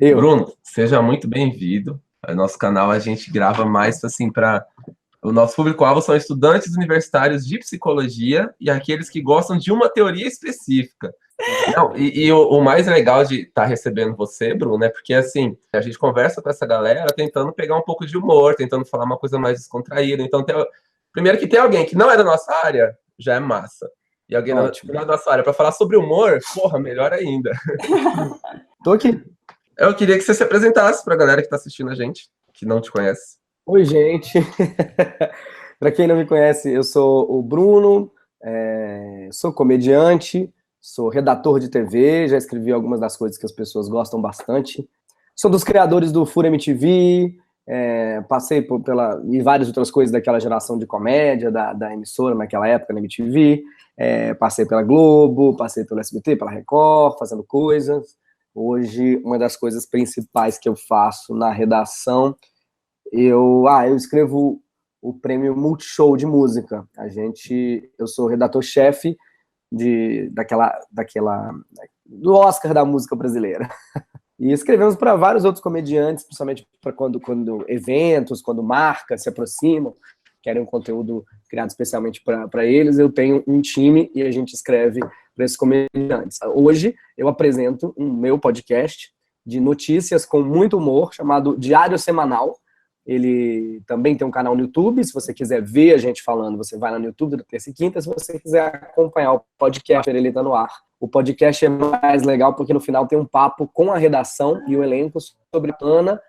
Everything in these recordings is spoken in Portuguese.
Eu. Bruno, seja muito bem-vindo. No nosso canal a gente grava mais assim para o nosso público-alvo são estudantes universitários de psicologia e aqueles que gostam de uma teoria específica. Não, e o mais legal de estar recebendo você, Bruno, é porque assim, a gente conversa com essa galera tentando pegar um pouco de humor, tentando falar uma coisa mais descontraída. Então, primeiro que tem alguém que não é da nossa área, já é massa. E alguém Ótimo. da nossa área para falar sobre humor, porra, melhor ainda. Tô aqui. Eu queria que você se apresentasse para a galera que está assistindo a gente, que não te conhece. Oi, gente. Para quem não me conhece, eu sou o Bruno, sou comediante, sou redator de TV, já escrevi algumas das coisas que as pessoas gostam bastante. Sou dos criadores do Fura MTV, passei e várias outras coisas daquela geração de comédia da emissora naquela época na MTV. Passei pela Globo, passei pelo SBT, pela Record, fazendo coisas. Hoje, uma das coisas principais que eu faço na redação, eu escrevo o prêmio Multishow de música. Eu sou redator-chefe do Oscar da música brasileira. E escrevemos para vários outros comediantes, principalmente para quando eventos, quando marcas se aproximam, querem um conteúdo criado especialmente para eles. Eu tenho um time e a gente escreve para esses comediantes. Hoje eu apresento um meu podcast de notícias com muito humor, chamado Diário Semanal. Ele também tem um canal no YouTube. Se você quiser ver a gente falando, você vai lá no YouTube da terça e quinta. Se você quiser acompanhar o podcast, ele está no ar. O podcast é mais legal porque no final tem um papo com a redação e o elenco sobre Ana,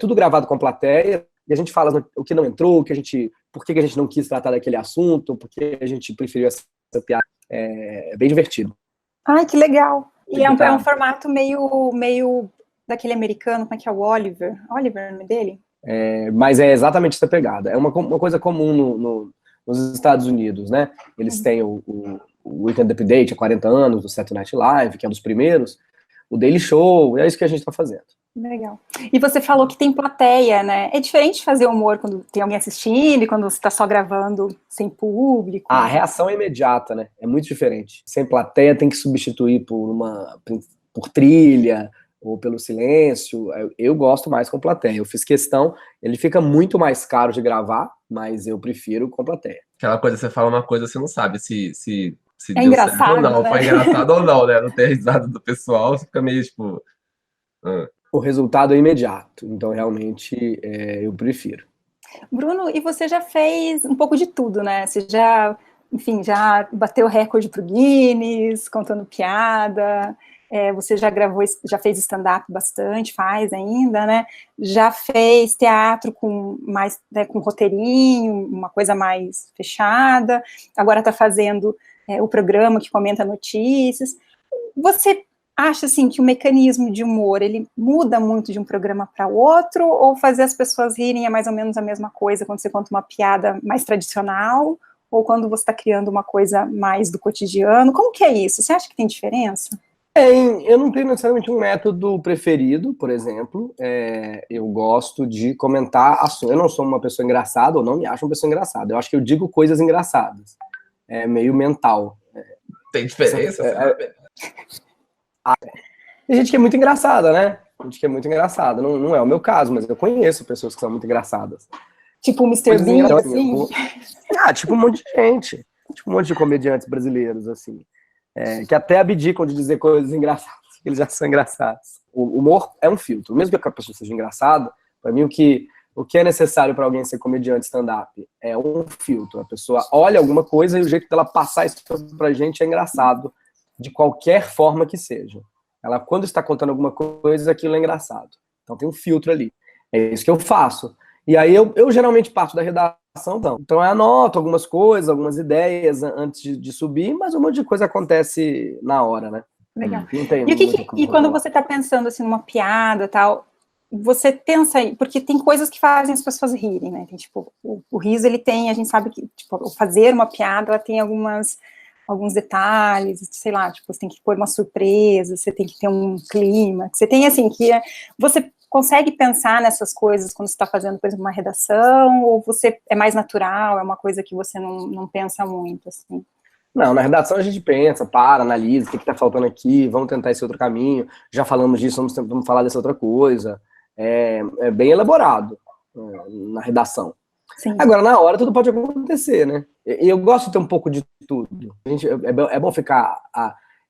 tudo gravado com plateia, e a gente fala o que não entrou, por que a gente não quis tratar daquele assunto, por que a gente preferiu essa piada. É bem divertido. Ai, que legal. E é um formato meio daquele americano, como é que é o Oliver? Oliver é o nome dele? Mas é exatamente essa pegada. É uma coisa comum nos Estados Unidos, né? Eles têm o Weekend Update há 40 anos, do Saturday Night Live, que é um dos primeiros, o Daily Show, é isso que a gente está fazendo. Legal. E você falou que tem plateia, né? É diferente fazer humor quando tem alguém assistindo e quando você está só gravando sem público? A reação é imediata, né? É muito diferente. Sem plateia tem que substituir por trilha ou pelo silêncio. Eu gosto mais com plateia. Eu fiz questão, ele fica muito mais caro de gravar, mas eu prefiro com plateia. Aquela coisa, você fala uma coisa, você não sabe se é deu certo ou não, né? Foi engraçado ou não, né? Não ter risada do pessoal, você fica meio tipo... O resultado é imediato, então realmente eu prefiro. Bruno, e você já fez um pouco de tudo, né? Você já bateu recorde pro Guinness, contando piada, você já fez stand-up bastante, faz ainda, né? Já fez teatro com roteirinho, uma coisa mais fechada, agora está fazendo o programa que comenta notícias. Você acha, assim, que o mecanismo de humor, ele muda muito de um programa para outro, ou fazer as pessoas rirem é mais ou menos a mesma coisa quando você conta uma piada mais tradicional, ou quando você está criando uma coisa mais do cotidiano? Como que é isso? Você acha que tem diferença? Eu não tenho necessariamente um método preferido, por exemplo. Eu gosto de comentar assuntos. Eu não sou uma pessoa engraçada, ou não me acho uma pessoa engraçada. Eu acho que eu digo coisas engraçadas. É meio mental. Tem diferença? Tem gente que é muito engraçada, né? Gente que é muito engraçada. Não é o meu caso, mas eu conheço pessoas que são muito engraçadas. Tipo o Mr. Bean, assim? Tipo um monte de gente. Tipo um monte de comediantes brasileiros, assim. Que até abdicam de dizer coisas engraçadas. Eles já são engraçados. O humor é um filtro. Mesmo que a pessoa seja engraçada, para mim o que é necessário para alguém ser comediante stand-up é um filtro. A pessoa olha alguma coisa e o jeito dela passar isso pra gente é engraçado, de qualquer forma que seja. Ela, quando está contando alguma coisa, aquilo é engraçado. Então tem um filtro ali. É isso que eu faço. E aí eu geralmente parto da redação, então eu anoto algumas coisas, algumas ideias antes de subir, mas um monte de coisa acontece na hora, né? Legal. E quando você está pensando assim numa piada, tal, você pensa aí, porque tem coisas que fazem as pessoas rirem, né? Tem, tipo, o riso, ele tem, a gente sabe que, tipo, fazer uma piada, ela tem alguns detalhes, sei lá, tipo, você tem que pôr uma surpresa, você tem que ter um clima, você tem, assim, você consegue pensar nessas coisas quando você está fazendo, por exemplo, uma redação, ou você é mais natural, é uma coisa que você não pensa muito, assim? Não, na redação a gente pensa, analisa, o que está faltando aqui, vamos tentar esse outro caminho, já falamos disso, vamos falar dessa outra coisa. É bem elaborado na redação. Sim. Agora, na hora, tudo pode acontecer, né? Eu gosto de ter um pouco de tudo. É bom ficar...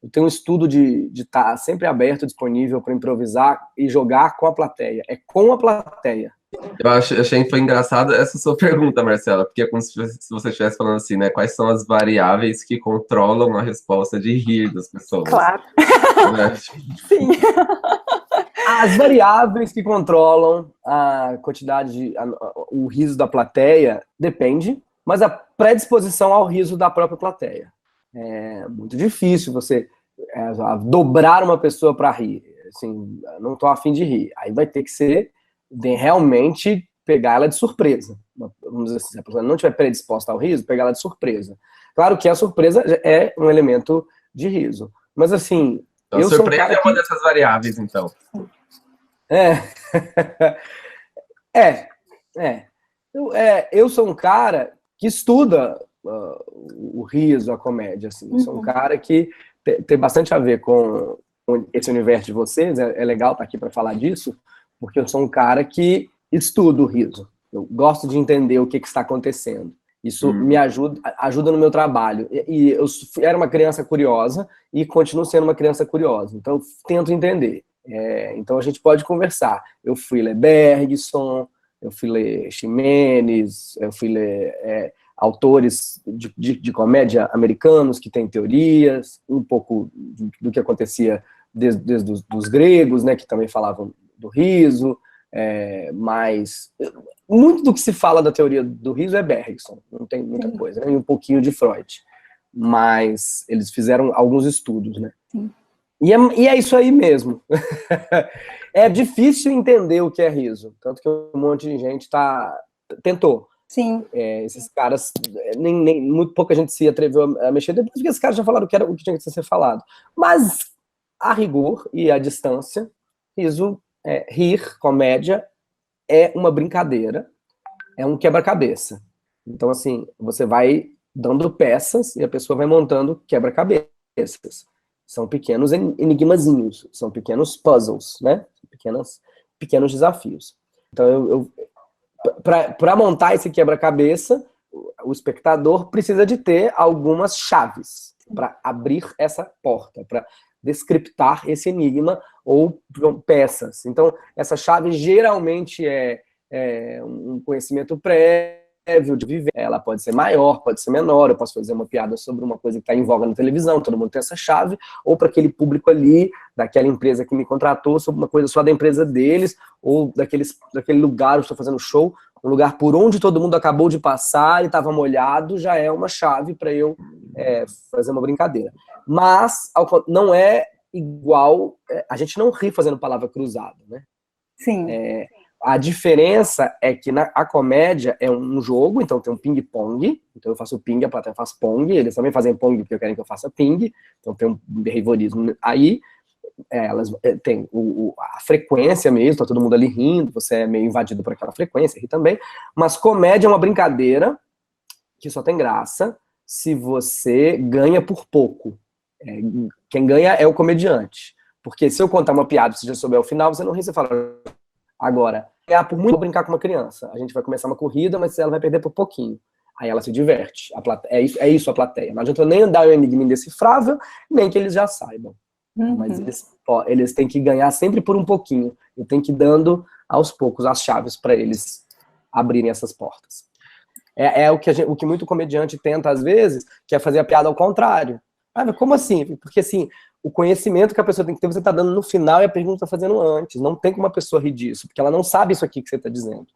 Eu tenho um estudo de estar sempre aberto, disponível para improvisar e jogar com a plateia. É com a plateia. Eu achei que foi engraçado essa sua pergunta, Marcela, porque é como se você estivesse falando assim, né? Quais são as variáveis que controlam a resposta de rir das pessoas? Claro. Né? Sim. As variáveis que controlam a quantidade, o riso da plateia, depende, mas a predisposição ao riso da própria plateia. É muito difícil você dobrar uma pessoa para rir. Assim, não estou afim de rir. Aí vai ter que ser realmente pegar ela de surpresa. Vamos dizer assim, se a pessoa não estiver predisposta ao riso, pegar ela de surpresa. Claro que a surpresa é um elemento de riso. Mas assim... Então, eu surpresa sou um cara é uma dessas variáveis, então. Eu sou um cara que estuda o riso, a comédia, assim. Eu sou um cara que tem bastante a ver com esse universo de vocês. É legal estar aqui para falar disso, porque eu sou um cara que estuda o riso. Eu gosto de entender o que está acontecendo. Isso me ajuda no meu trabalho. E eu era uma criança curiosa e continuo sendo uma criança curiosa. Então, eu tento entender. Então, a gente pode conversar. Eu fui ler Bergson, eu fui ler Ximenes, eu fui ler autores de comédia americanos que têm teorias, um pouco do que acontecia desde os gregos, né, que também falavam do riso, mas muito do que se fala da teoria do riso é Bergson, não tem muita coisa, né, e um pouquinho de Freud, mas eles fizeram alguns estudos, né? Sim. E é isso aí mesmo. É difícil entender o que é riso, tanto que um monte de gente tentou. Sim. Esses caras, muito pouca gente se atreveu a mexer, depois que esses caras já falaram o que tinha que ser falado. Mas, a rigor e à distância, rir, comédia, é uma brincadeira, é um quebra-cabeça. Então, assim, você vai dando peças e a pessoa vai montando quebra-cabeças. São pequenos enigmazinhos, são pequenos puzzles, né? Pequenos desafios. Então, para montar esse quebra-cabeça, o espectador precisa de ter algumas chaves para abrir essa porta, para descriptar esse enigma ou peças. Então, essa chave geralmente é um conhecimento prévio de viver. Ela pode ser maior, pode ser menor. Eu posso fazer uma piada sobre uma coisa que está em voga na televisão, todo mundo tem essa chave, ou para aquele público ali, daquela empresa que me contratou, sobre uma coisa só da empresa deles, ou daquele lugar onde estou fazendo show, um lugar por onde todo mundo acabou de passar e estava molhado, já é uma chave para eu fazer uma brincadeira. Mas não é igual, a gente não ri fazendo palavra cruzada, né? Sim. A diferença é que a comédia é um jogo, então tem um ping-pong, então eu faço ping, a plateia faz pong, eles também fazem pong porque querem que eu faça ping, então tem um behaviorismo aí, elas têm a frequência mesmo, tá todo mundo ali rindo, você é meio invadido por aquela frequência, ri também, mas comédia é uma brincadeira que só tem graça se você ganha por pouco. Quem ganha é o comediante, porque se eu contar uma piada e você já souber o final, você não ri, você fala... Agora, por muito brincar com uma criança. A gente vai começar uma corrida, mas ela vai perder por pouquinho. Aí ela se diverte. É isso a plateia. Não adianta nem dar um enigma indecifrável, nem que eles já saibam. Mas eles têm que ganhar sempre por um pouquinho. Eu tenho que ir dando, aos poucos, as chaves para eles abrirem essas portas. O que muito comediante tenta, às vezes, que é fazer a piada ao contrário. Mas como assim? Porque, assim... O conhecimento que a pessoa tem que ter, você está dando no final e a pergunta está fazendo antes. Não tem como a pessoa rir disso, porque ela não sabe isso aqui que você está dizendo.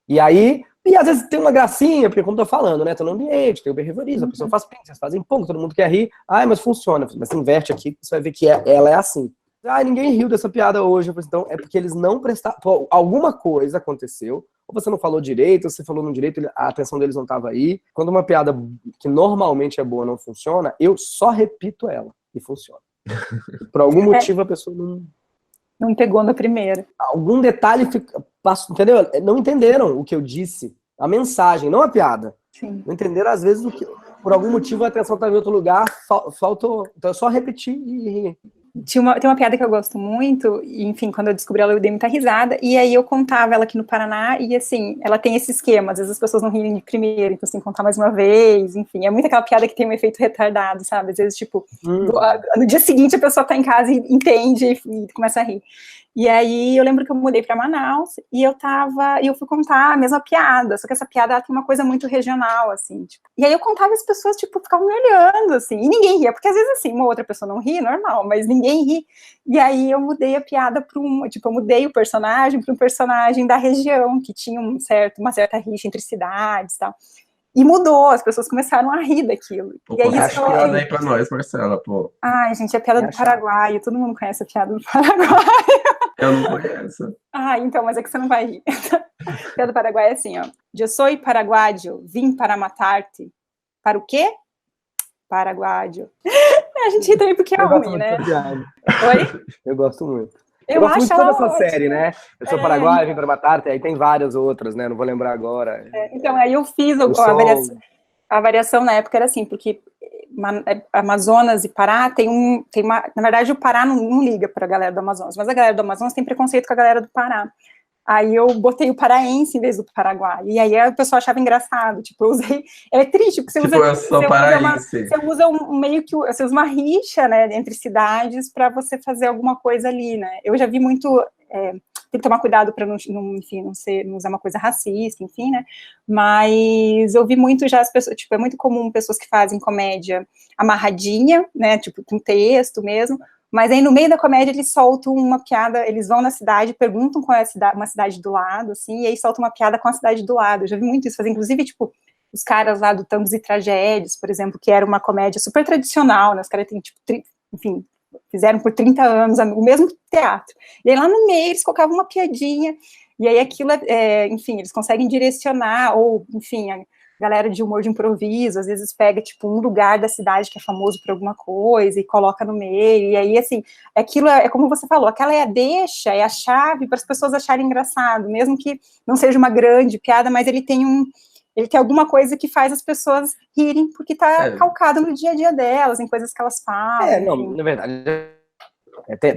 E às vezes tem uma gracinha, porque como eu tô falando, né? Estou no ambiente, tem o behaviorismo, a pessoa faz ping, vocês fazem pong, todo mundo quer rir. Mas funciona. Mas você inverte aqui, você vai ver que ela é assim. Ninguém riu dessa piada hoje. Então, é porque eles não prestaram... Alguma coisa aconteceu, ou você não falou direito, ou você falou no direito, a atenção deles não estava aí. Quando uma piada que normalmente é boa não funciona, eu só repito ela e funciona. Por algum motivo a pessoa não pegou na primeira. Algum detalhe entendeu? Não entenderam o que eu disse, a mensagem, não a piada. Sim. Não entenderam às vezes por algum motivo a atenção estava em outro lugar, faltou. Então eu só repeti e ri. Tem uma piada que eu gosto muito, e, enfim, quando eu descobri ela, eu dei muita risada, e aí eu contava ela aqui no Paraná, e assim, ela tem esse esquema, às vezes as pessoas não riem de primeiro, então assim, contar mais uma vez, enfim, é muito aquela piada que tem um efeito retardado, sabe? Às vezes, tipo, no dia seguinte a pessoa tá em casa e entende e começa a rir. E aí eu lembro que eu mudei para Manaus e eu fui contar a mesma piada, só que essa piada ela tem uma coisa muito regional, assim, tipo, e aí eu contava e as pessoas, tipo, ficavam me olhando, assim, e ninguém ria, porque às vezes, assim, uma outra pessoa não ri, normal, mas ninguém ri, e aí eu mudei a piada para eu mudei o personagem para um personagem da região, que tinha uma certa rixa entre cidades e tal. E mudou, as pessoas começaram a rir daquilo. Pô, e aí conta a piada aí pra nós, Marcela, pô. Ai, gente, a piada do Paraguai, todo mundo conhece a piada do Paraguai. Eu não conheço. Ah, então, mas é que você não vai rir. A piada do Paraguai é assim, ó. Eu sou paraguaio, vim para matar-te. Para o quê? Paraguaio. A gente ri também porque é ruim, né? Oi? Eu gosto muito. Eu gosto acho muito ela dessa ótima. série, né? Eu sou paraguaio, vim para matar-te, aí tem várias outras, né? Não vou lembrar agora. Então, aí eu fiz a variação na época era assim, porque Amazonas e Pará na verdade o Pará não liga para a galera do Amazonas, mas a galera do Amazonas tem preconceito com a galera do Pará. Aí eu botei o paraense em vez do Paraguai, e aí o pessoal achava engraçado, tipo, eu usei, é triste, porque você usa você usa uma rixa, né, entre cidades para você fazer alguma coisa ali, né, eu já vi muito, tem que tomar cuidado para não usar uma coisa racista, enfim, né, mas eu vi muito já as pessoas, tipo, é muito comum pessoas que fazem comédia amarradinha, né, tipo, com texto mesmo, mas aí no meio da comédia eles soltam uma piada, eles vão na cidade, perguntam qual é uma cidade do lado, assim, e aí soltam uma piada com a cidade do lado. Eu já vi muito isso fazer, inclusive, tipo, os caras lá do Tangos e Tragédias, por exemplo, que era uma comédia super tradicional, né, os caras têm, tipo, enfim, fizeram por 30 anos o mesmo teatro. E aí lá no meio eles colocavam uma piadinha, e aí aquilo, enfim, eles conseguem direcionar, ou, enfim, a galera de humor de improviso, às vezes pega, tipo, um lugar da cidade que é famoso por alguma coisa e coloca no meio, e aí, assim, aquilo é como você falou, aquela é a deixa, é a chave para as pessoas acharem engraçado, mesmo que não seja uma grande piada, mas ele tem alguma coisa que faz as pessoas rirem, porque está calcado no dia a dia delas, em coisas que elas falam. Não, na verdade,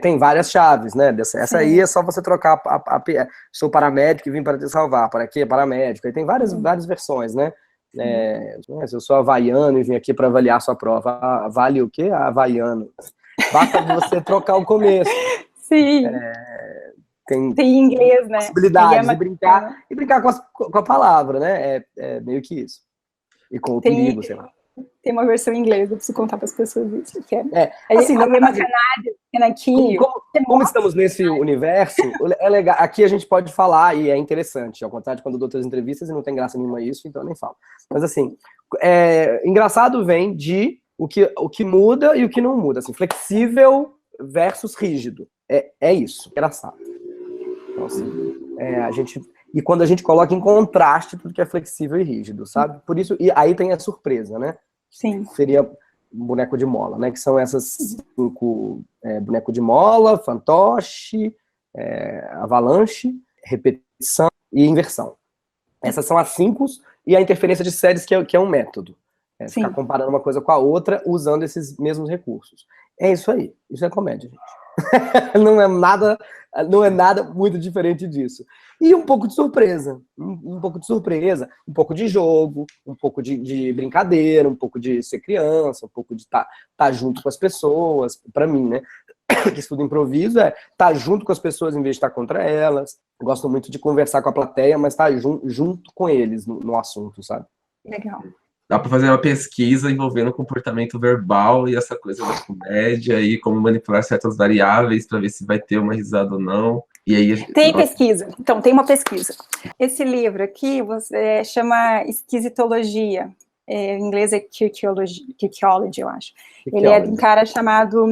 tem várias chaves, né? Essa aí é só você trocar sou paramédico e vim para te salvar, para quê? Paramédico. Aí tem várias versões, né? Se eu sou havaiano e vim aqui para avaliar sua prova, vale o quê? Havaiano. Basta você trocar o começo. Sim. Tem inglês, né? Possibilidades e brincar com a palavra, né? É meio que isso. E com o perigo, sei lá. Tem uma versão em inglês, eu preciso contar para as pessoas isso. Assim, na verdade, como estamos nesse universo, é legal. Aqui a gente pode falar, e é interessante, ao contrário de quando eu dou outras entrevistas e não tem graça nenhuma isso, então eu nem falo. Mas assim, engraçado vem de o que muda e o que não muda. Assim, flexível versus rígido. É isso, engraçado. Então, assim, e quando a gente coloca em contraste tudo que é flexível e rígido, sabe? Por isso, e aí tem a surpresa, né? Sim. Seria boneco de mola, né? Que são essas 5 boneco de mola, fantoche, avalanche, repetição e inversão. Essas são as 5 e a interferência de séries que é um método. Ficar comparando uma coisa com a outra usando esses mesmos recursos. É isso aí. Isso é comédia, gente. Não é nada muito diferente disso. E um pouco de surpresa. Um pouco de surpresa, um pouco de jogo, um pouco de brincadeira, um pouco de ser criança, um pouco de estar junto com as pessoas. Para mim, né? Que estudo improviso estar junto com as pessoas em vez de estar contra elas. Gosto muito de conversar com a plateia, mas estar junto com eles no assunto, sabe? Legal. Dá para fazer uma pesquisa envolvendo o comportamento verbal e essa coisa da comédia e como manipular certas variáveis para ver se vai ter uma risada ou não. E aí tem pesquisa. Então, tem uma pesquisa. Esse livro aqui chama Esquisitologia. Em inglês é Kirkology, eu acho. Ele é de um cara chamado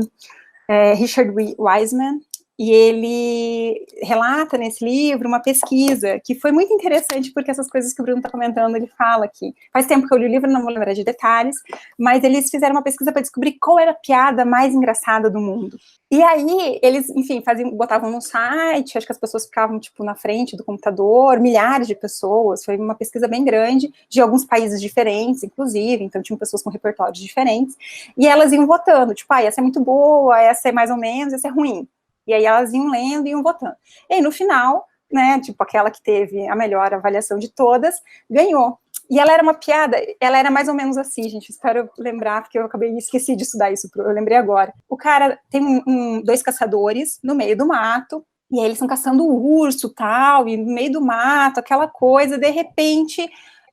Richard Wiseman. E ele relata nesse livro uma pesquisa que foi muito interessante, porque essas coisas que o Bruno está comentando, ele fala aqui. Faz tempo que eu li o livro, não vou lembrar de detalhes, mas eles fizeram uma pesquisa para descobrir qual era a piada mais engraçada do mundo. E aí, eles, enfim, botavam no site, acho que as pessoas ficavam, tipo, na frente do computador, milhares de pessoas, foi uma pesquisa bem grande, de alguns países diferentes, inclusive, então tinham pessoas com repertórios diferentes, e elas iam votando, tipo, essa é muito boa, essa é mais ou menos, essa é ruim. E aí elas iam lendo e iam votando. E aí, no final, né, tipo, aquela que teve a melhor avaliação de todas, ganhou. E ela era uma piada, ela era mais ou menos assim, gente, espero lembrar, porque eu esqueci de estudar isso, eu lembrei agora. O cara tem dois caçadores no meio do mato, e aí eles estão caçando o urso, tal, e no meio do mato, aquela coisa, de repente,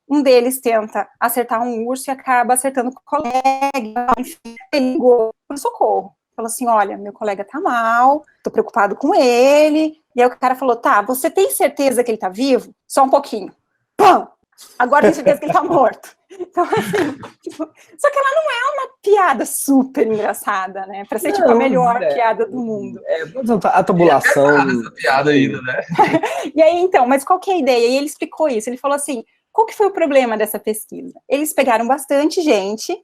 um deles tenta acertar um urso e acaba acertando o colega, enfim, ele ligou pro socorro. Falou assim, olha, meu colega tá mal, tô preocupado com ele. E aí o cara falou, tá, você tem certeza que ele tá vivo? Só um pouquinho. Pum! Agora tem certeza que ele tá morto. Então, assim, tipo, só que ela não é uma piada super engraçada, né? Pra ser, tipo, a melhor piada do mundo. A tabulação... essa piada ainda, né? E aí, então, mas qual que é a ideia? E ele explicou isso, ele falou assim, qual que foi o problema dessa pesquisa? Eles pegaram bastante gente,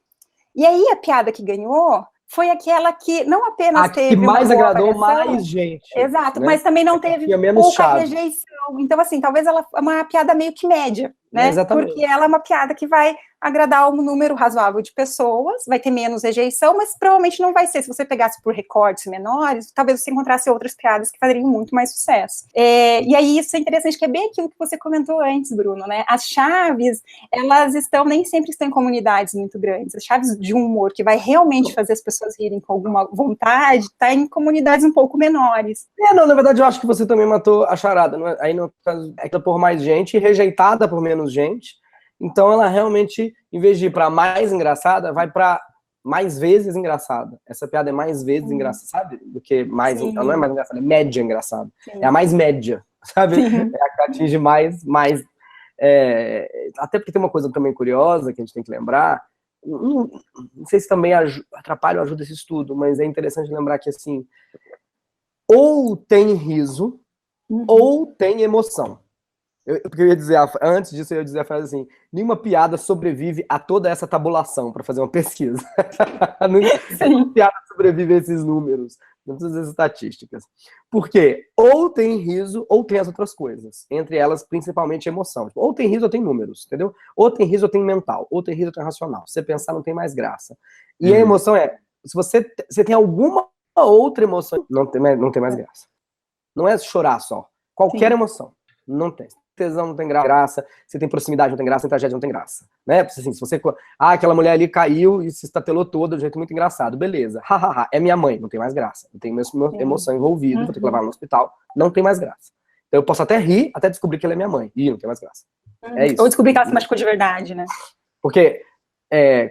e aí a piada que ganhou foi aquela que não apenas teve que mais uma boa agradou avaliação, mais gente. Exato, né? mas também não teve pouca rejeição. Então, assim, talvez ela é uma piada meio que média, né? Exatamente. Porque ela é uma piada que vai agradar um número razoável de pessoas, vai ter menos rejeição, mas provavelmente não vai ser. Se você pegasse por recortes menores, talvez você encontrasse outras piadas que fariam muito mais sucesso. E aí isso é interessante, que é bem aquilo que você comentou antes, Bruno, né? As chaves, elas nem sempre estão em comunidades muito grandes. As chaves de um humor que vai realmente fazer as pessoas rirem com alguma vontade, está em comunidades um pouco menores. Não, na verdade eu acho que você também matou a charada. Não é? Aí no caso, é por mais gente e rejeitada por menos gente. Então ela realmente, em vez de ir para mais engraçada, vai para mais vezes engraçada. Essa piada é mais vezes engraçada, sabe? Do que mais... Ela não é mais engraçada, é média engraçada. Sim. É a mais média, sabe? Sim. É a que atinge mais... até porque tem uma coisa também curiosa que a gente tem que lembrar. Não sei se também atrapalha ou ajuda esse estudo, mas é interessante lembrar que, assim, ou tem riso, ou tem emoção. Porque eu ia dizer, antes disso, eu ia dizer a frase assim: nenhuma piada sobrevive a toda essa tabulação para fazer uma pesquisa. Nenhuma piada sobrevive a esses números, não todas as estatísticas. Porque ou tem riso, ou tem as outras coisas. Entre elas, principalmente, emoção. Ou tem riso, ou tem números, entendeu? Ou tem riso, ou tem mental. Ou tem riso, ou tem racional. Se você pensar, não tem mais graça. E a emoção se você tem alguma outra emoção, não tem mais graça. Não é chorar só. Qualquer emoção. Não tem. Tesão não tem graça, se tem proximidade não tem graça, se tem tragédia não tem graça, né? Assim, se você... aquela mulher ali caiu e se estatelou toda de um jeito muito engraçado, beleza. É minha mãe, não tem mais graça. Não tem minha emoção envolvida, vou ter que levar no hospital, não tem mais graça. Então eu posso até rir, até descobrir que ela é minha mãe. Ih, não tem mais graça. É isso. Ou descobrir que ela se machucou de verdade, né? Porque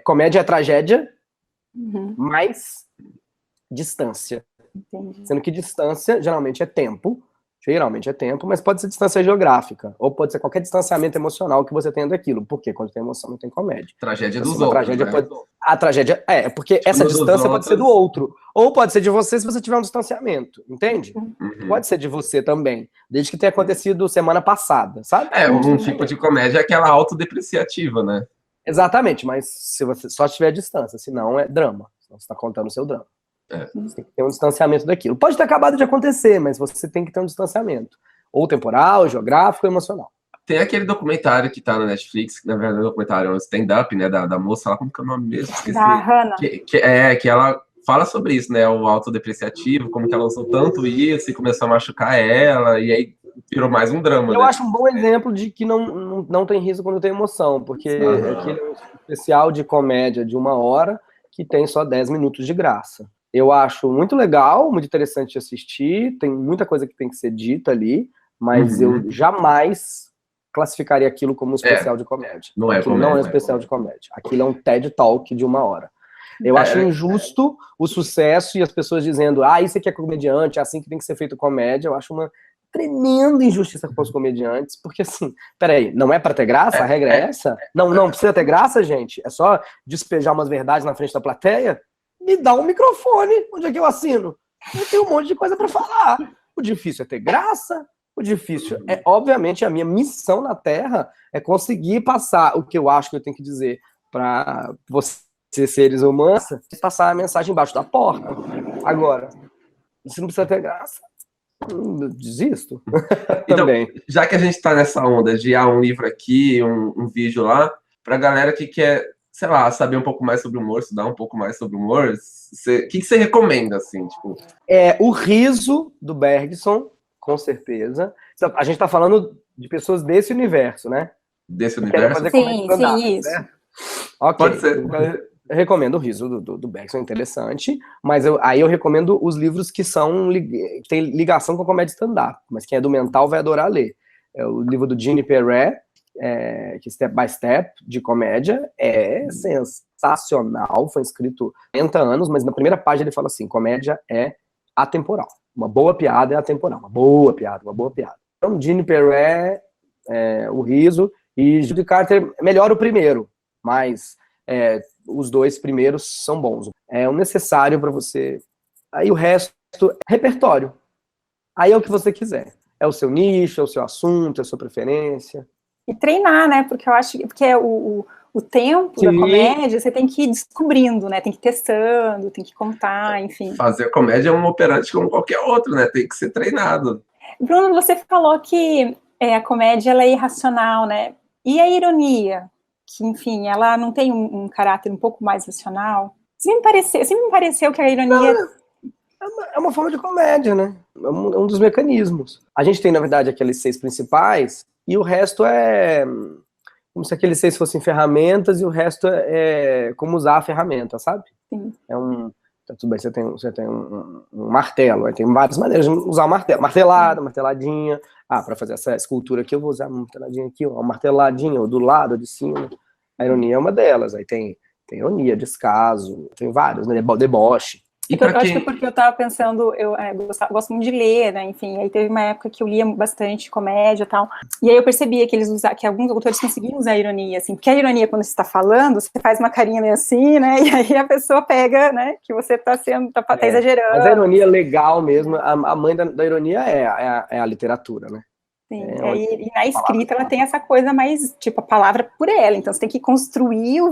comédia é tragédia, mais distância. Entendi. Sendo que distância geralmente é tempo, mas pode ser distância geográfica, ou pode ser qualquer distanciamento emocional que você tenha daquilo. Porque quando tem emoção, não tem comédia. Tragédia então, dos outros. A tragédia porque essa distância pode ser do outro. Ou pode ser de você se você tiver um distanciamento, entende? Pode ser de você também, desde que tenha acontecido semana passada, sabe? Um tipo de comédia é aquela autodepreciativa, né? Exatamente, mas se você só tiver a distância, senão é drama. Senão você está contando o seu drama. Você tem que ter um distanciamento daquilo. Pode ter acabado de acontecer, mas você tem que ter um distanciamento. Ou temporal, geográfico, ou emocional. Tem aquele documentário que tá na Netflix, que na verdade é um documentário, é um stand-up, né, da moça lá, como que é o nome mesmo? Esqueci. Da Hannah. Que ela fala sobre isso, né, o autodepreciativo, como que ela usou tanto isso e começou a machucar ela, e aí virou mais um drama, Eu acho um bom exemplo de que não tem riso quando tem emoção, porque aquele é um especial de comédia de 1 hora que tem só 10 minutos de graça. Eu acho muito legal, muito interessante de assistir, tem muita coisa que tem que ser dita ali, mas eu jamais classificaria aquilo como um especial de comédia. Não é um especial de comédia. Aquilo é um TED Talk de 1 hora. Eu acho injusto o sucesso e as pessoas dizendo, isso aqui é comediante, é assim que tem que ser feito comédia. Eu acho uma tremenda injustiça com os comediantes, porque assim, peraí, não é pra ter graça? A regra é essa? Não precisa ter graça, gente? É só despejar umas verdades na frente da plateia? Me dá um microfone, onde é que eu assino? eu tenho um monte de coisa para falar. O difícil é ter graça, o difícil é, obviamente, a minha missão na Terra é conseguir passar o que eu acho que eu tenho que dizer para vocês, seres humanos, passar a mensagem embaixo da porta. Agora, se não precisa ter graça, eu desisto. Então, Também. já que a gente está nessa onda de um livro aqui, um vídeo lá, para a galera que quer, sei lá, saber um pouco mais sobre humor, estudar um pouco mais sobre humor, o que você recomenda, assim, tipo? O Riso, do Bergson, com certeza. A gente está falando de pessoas desse universo, né? Desse universo? Sim, isso. Né? Ok. Pode ser. Eu recomendo o Riso do Bergson, interessante, mas aí eu recomendo os livros que têm ligação com a comédia stand-up, mas quem é do mental vai adorar ler. É o livro do Gene Perret, que Step by Step, de comédia, é sensacional, foi escrito há 40 anos, mas na primeira página ele fala assim, comédia é atemporal. Uma boa piada é atemporal, uma boa piada. Então, Gene Perret, o Riso, e Judy Carter, melhor o primeiro, mas os dois primeiros são bons. É o necessário para você. Aí o resto, repertório. Aí é o que você quiser. É o seu nicho, é o seu assunto, é a sua preferência. E treinar, né? Porque eu acho que o tempo da comédia, você tem que ir descobrindo, né? Tem que ir testando, tem que contar, enfim. Fazer comédia é um operante como qualquer outro, né? Tem que ser treinado. Bruno, você falou que a comédia ela é irracional, né? E a ironia? Que, enfim, ela não tem um caráter um pouco mais racional. Sempre me pareceu que a ironia... É uma forma de comédia, né? É um dos mecanismos. A gente tem, na verdade, aqueles 6 principais, e o resto é como se aqueles 6 fossem ferramentas, e o resto é como usar a ferramenta, sabe? Sim. Tudo bem, você tem um martelo, aí tem várias maneiras de usar o martelo. Martelada, marteladinha. Para fazer essa escultura aqui, eu vou usar uma marteladinha aqui, uma marteladinha, ou do lado, ou de cima. A ironia é uma delas. Aí tem ironia, descaso, tem vários, né? Deboche. Eu acho que é porque eu tava pensando, eu gosto muito de ler, né, enfim, aí teve uma época que eu lia bastante comédia e tal, e aí eu percebia que alguns autores conseguiam usar a ironia, assim, porque a ironia, quando você está falando, você faz uma carinha meio assim, né, e aí a pessoa pega, né, que você tá exagerando. Mas a ironia legal mesmo, a mãe da ironia é a literatura, né? Sim, e na escrita ela tem essa coisa mais, tipo, a palavra por ela, então você tem que construir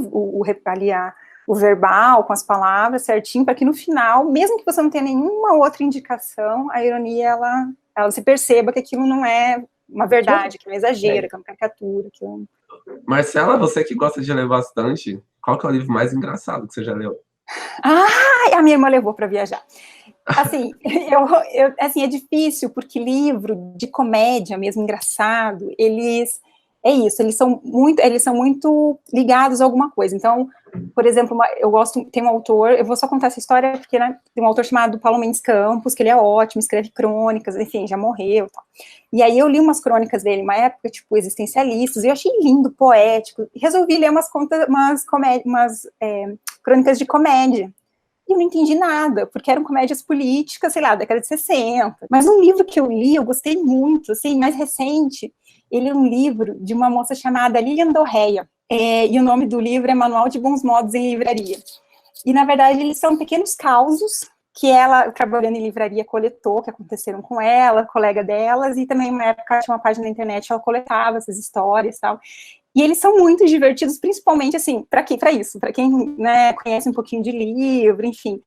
o verbal, com as palavras certinho, para que no final, mesmo que você não tenha nenhuma outra indicação, a ironia, ela se perceba que aquilo não é uma verdade, que não é exagero, que é uma caricatura. Marcela, você que gosta de ler bastante, qual que é o livro mais engraçado que você já leu? A minha irmã levou para viajar. Assim, assim, é difícil, porque livro de comédia mesmo, engraçado, eles são muito ligados a alguma coisa. Então, por exemplo, tem um autor, eu vou só contar essa história, porque, né, tem um autor chamado Paulo Mendes Campos, que ele é ótimo, escreve crônicas, enfim, já morreu e tal. E aí eu li umas crônicas dele, uma época, tipo, existencialistas, e eu achei lindo, poético, e resolvi ler umas crônicas de comédia. E eu não entendi nada, porque eram comédias políticas, sei lá, da década de 60. Mas um livro que eu li, eu gostei muito, assim, mais recente, ele é um livro de uma moça chamada Lilian Dorreia, e o nome do livro é Manual de Bons Modos em Livraria. E, na verdade, eles são pequenos causos que ela, trabalhando em livraria, coletou, que aconteceram com ela, colega delas, e também, uma época, tinha uma página na internet, ela coletava essas histórias e tal. E eles são muito divertidos, principalmente, assim, para quem, né, conhece um pouquinho de livro, enfim.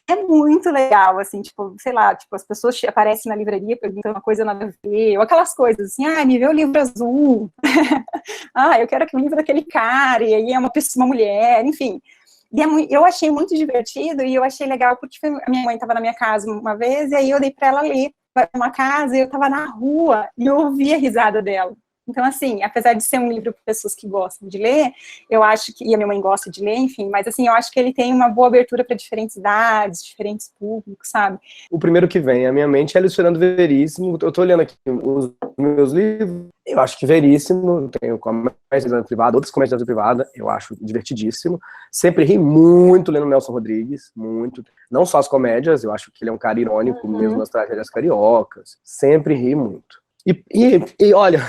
É muito legal, assim, tipo, sei lá, tipo, as pessoas aparecem na livraria perguntando uma coisa nada a ver, ou aquelas coisas, assim, me vê o livro azul, eu quero que o livro daquele cara, e aí é uma mulher, enfim. E eu achei muito divertido, e eu achei legal, porque a minha mãe estava na minha casa uma vez, e aí eu dei para ela ler uma casa, e eu estava na rua, e eu ouvi a risada dela. Então, assim, apesar de ser um livro para pessoas que gostam de ler, eu acho que, e a minha mãe gosta de ler, enfim, mas assim, eu acho que ele tem uma boa abertura para diferentes idades, diferentes públicos, sabe? O primeiro que vem à minha mente é Luiz Fernando Veríssimo. Eu tô olhando aqui os meus livros, eu acho que Veríssimo, tenho comédia privada, outras comédias privadas, eu acho divertidíssimo. Sempre ri muito lendo Nelson Rodrigues, muito. Não só as comédias, eu acho que ele é um cara irônico, mesmo nas tragédias cariocas. Sempre ri muito. E olha,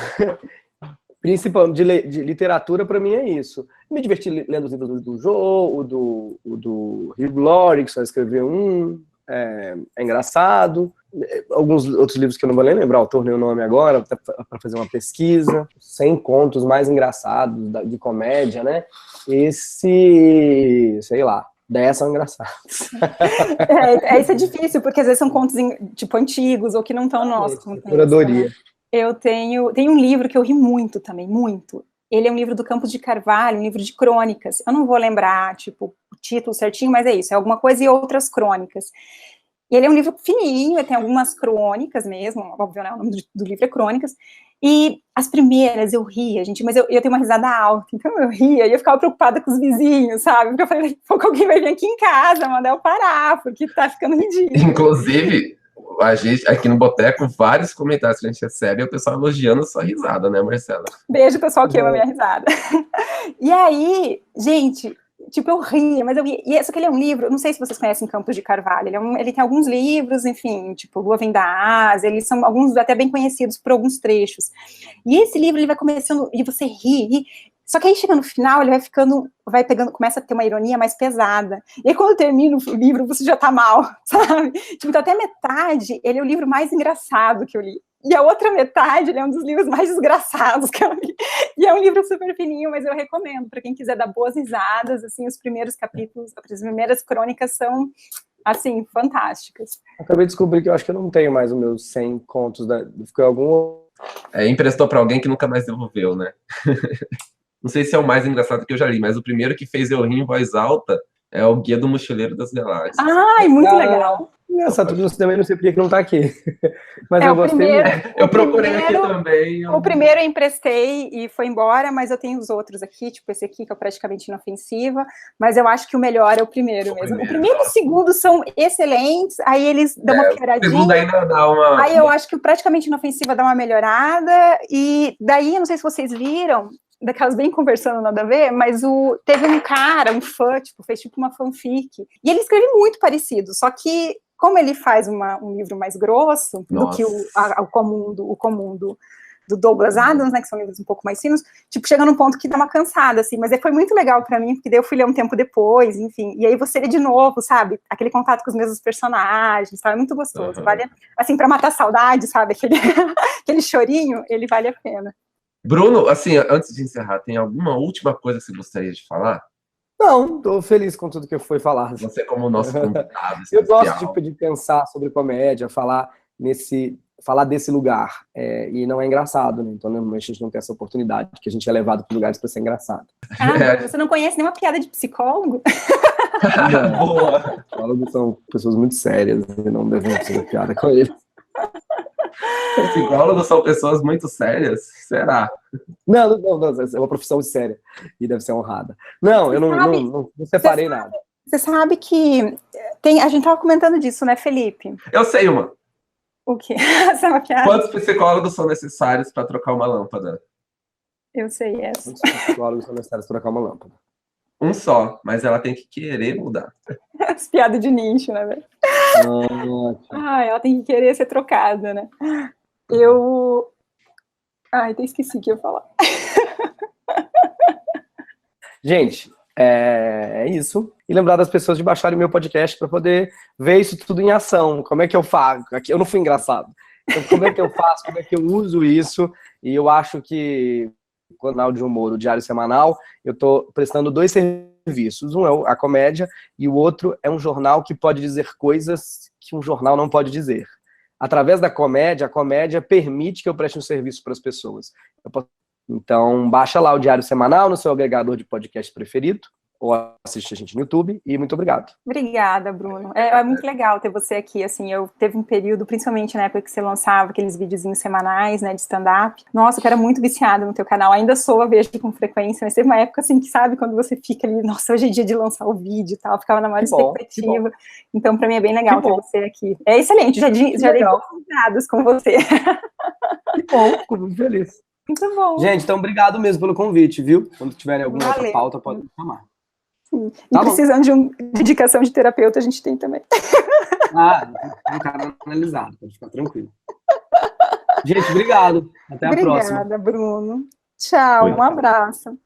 principalmente de literatura, para mim é isso. Me diverti lendo os livros do Jô, o do Hugh Laurie, que só escreveu um. é engraçado. Alguns outros livros que eu não vou nem lembrar o autor nem o nome agora, para fazer uma pesquisa. 100 contos mais engraçados de comédia, né? Esse, sei lá, 10 são engraçados. Isso é difícil, porque às vezes são contos, tipo, antigos, ou que não estão nossos. Curadoria. Eu tenho um livro que eu ri muito também, muito. Ele é um livro do Campos de Carvalho, um livro de crônicas. Eu não vou lembrar, tipo, o título certinho, mas é isso, é alguma coisa e outras crônicas. E ele é um livro fininho, ele tem algumas crônicas mesmo, óbvio, né, o nome do livro é Crônicas, e as primeiras eu ria, gente, mas eu tenho uma risada alta, então eu ria, e eu ficava preocupada com os vizinhos, sabe, porque eu falei, pouco alguém vai vir aqui em casa, mandar eu parar, porque tá ficando ridículo. Inclusive, a gente, aqui no Boteco, vários comentários que a gente recebe, é o pessoal elogiando a sua risada, né, Marcela? Beijo, pessoal, que ama a minha risada. E aí, gente, tipo, eu ria, mas eu ria. E só que ele é um livro, não sei se vocês conhecem Campos de Carvalho, ele tem alguns livros, enfim, tipo, Lua Vem da Ásia, eles são alguns até bem conhecidos por alguns trechos. E esse livro, ele vai começando, e você ri, só que aí chega no final, ele vai pegando, começa a ter uma ironia mais pesada. E aí quando termina o livro, você já tá mal, sabe? Tipo, então até metade, ele é o livro mais engraçado que eu li. E a outra metade, ele é um dos livros mais desgraçados que eu li. E é um livro super fininho, mas eu recomendo para quem quiser dar boas risadas, assim, os primeiros capítulos, as primeiras crônicas são, assim, fantásticas. Acabei de descobrir que eu acho que eu não tenho mais os meus 100 contos, ficou algum... Emprestou para alguém que nunca mais devolveu, né? Não sei se é o mais engraçado que eu já li, mas o primeiro que fez eu rir em voz alta é o Guia do Mochileiro das Galáxias. Ai, muito legal. Engraçado, você também não sei por que não tá aqui. Mas eu gostei muito. Eu procurei aqui também. O primeiro eu emprestei e foi embora, mas eu tenho os outros aqui, tipo esse aqui, que é praticamente inofensiva, mas eu acho que o melhor é o primeiro mesmo. O primeiro e o segundo são excelentes, aí eles dão uma pioradinha. O segundo ainda dá uma... Aí eu acho que o praticamente inofensiva dá uma melhorada, e daí, não sei se vocês viram, daquelas bem conversando, nada a ver, mas teve um cara, um fã, tipo, fez tipo uma fanfic, e ele escreve muito parecido, só que como ele faz um livro mais grosso do que o comum do Douglas Adams, né, que são livros um pouco mais finos, tipo, chega num ponto que dá uma cansada, assim, mas foi muito legal pra mim, porque daí eu fui ler um tempo depois, enfim, e aí você lê de novo, sabe, aquele contato com os mesmos personagens, sabe, é muito gostoso, vale, assim, pra matar a saudade, sabe, aquele chorinho, ele vale a pena. Bruno, assim, antes de encerrar, tem alguma última coisa que você gostaria de falar? Não, estou feliz com tudo que foi falado. Você como nosso convidado especial. Eu gosto de pensar sobre comédia, falar desse lugar, e não é engraçado, né? Então normalmente a gente não tem essa oportunidade, que a gente é levado para lugares para ser engraçado. Você não conhece nenhuma piada de psicólogo? Boa! Psicólogos são pessoas muito sérias, e não devem fazer piada com eles. Psicólogos são pessoas muito sérias? Será? Não, é uma profissão séria e deve ser honrada. Não, eu não separei nada. Você sabe que a gente estava comentando disso, né, Felipe? Eu sei uma. O quê? Essa é uma piada? Quantos psicólogos são necessários para trocar uma lâmpada? Eu sei essa. Quantos psicólogos são necessários para trocar uma lâmpada? Um só, mas ela tem que querer mudar. As piadas de nicho, né, velho? Ela tem que querer ser trocada, né? Até esqueci o que eu ia falar. Gente, é isso. E lembrar das pessoas de baixarem o meu podcast para poder ver isso tudo em ação. Como é que eu faço? Eu não fui engraçado. Então, como é que eu faço? Como é que eu uso isso? E eu acho que o canal de humor, o Diário Semanal, eu estou prestando 2 serviços. Um é a comédia e o outro é um jornal que pode dizer coisas que um jornal não pode dizer. Através da comédia, a comédia permite que eu preste um serviço para as pessoas. Então, baixa lá o Diário Semanal no seu agregador de podcast preferido, ou assiste a gente no YouTube, e muito obrigado. Obrigada, Bruno. É muito legal ter você aqui, assim, teve um período, principalmente na época que você lançava aqueles videozinhos semanais, né, de stand-up. Nossa, eu era muito viciada no teu canal, ainda sou, vejo com frequência, mas teve uma época, assim, que sabe, quando você fica ali, nossa, hoje é dia de lançar o vídeo e tal, ficava na maior expectativa. Então, pra mim é bem legal ter você aqui. É excelente, já dei bons dados com você. Que bom, fico muito feliz. Muito bom. Gente, então obrigado mesmo pelo convite, viu? Quando tiverem alguma outra pauta, podem me chamar. E precisando de indicação de terapeuta, a gente tem também. Um cara analisado, pode ficar tranquilo. Gente, obrigado. Até a próxima. Obrigada, Bruno. Tchau, um abraço.